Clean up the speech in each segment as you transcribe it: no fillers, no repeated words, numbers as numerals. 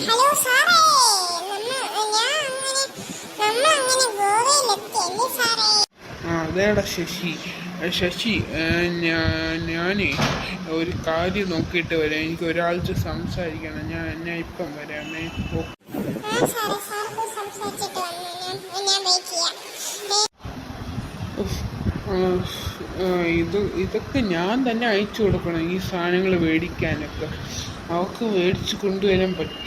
Hello സാറേ, നമ്മളങ്ങനെ ഗോവയിലെത്തിയല്ലേ സാറേ? അതേടാ ശശി. ഞാനേ ഒരു കാര്യം നോക്കിയിട്ട് വരാം. എനിക്ക് ഒരാഴ്ച സംസാരിക്കണം. ഞാൻ ഇപ്പം വരാമേ. സാറേ, സാർ പോയി സംസാരിച്ചിട്ട് വന്നു. ഞാൻ വെയിറ്റ് ചെയ്യാം. ഇതൊക്കെ ഞാൻ തന്നെ അയച്ചു കൊടുക്കണം. ഈ സാധനങ്ങൾ മേടിക്കാനൊക്കെ അവൾക്ക് മേടിച്ച് കൊണ്ടുവരാൻ പറ്റും.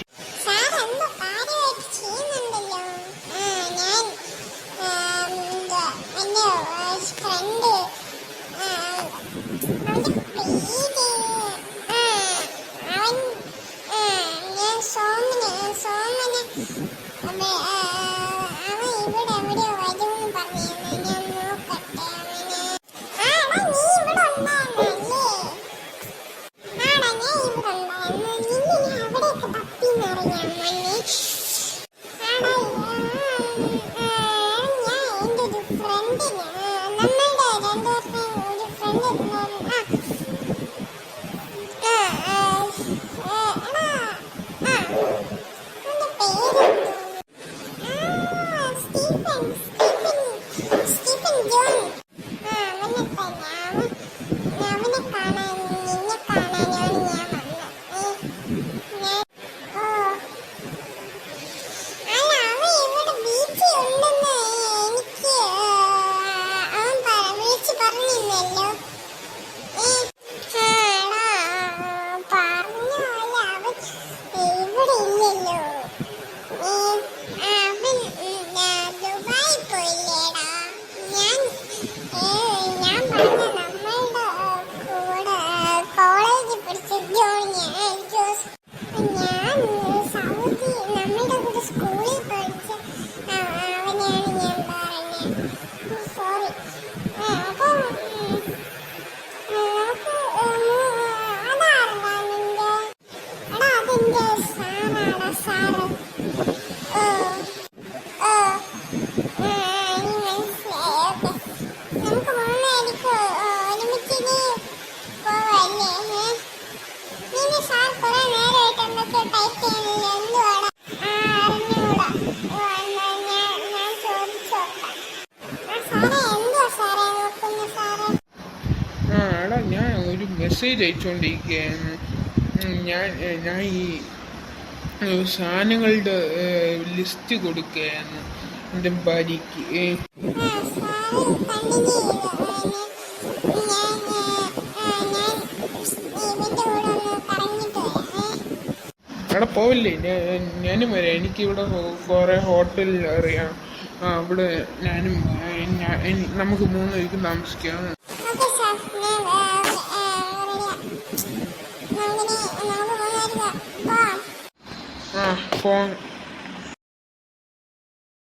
എടാ, ഞാൻ ഒരു മെസ്സേജ് അയച്ചുകൊണ്ടിരിക്കുകയായിരുന്നു. ഞാൻ ഈ സാധനങ്ങളുടെ ലിസ്റ്റ് കൊടുക്കുകയായിരുന്നു എൻ്റെ ഭാര്യയ്ക്ക്. അവിടെ പോവില്ലേ? ഞാനും വരാം. എനിക്കിവിടെ കുറേ ഹോട്ടൽ അറിയാം. അവിടെ നമുക്ക് 3 പേർക്ക് താമസിക്കാം.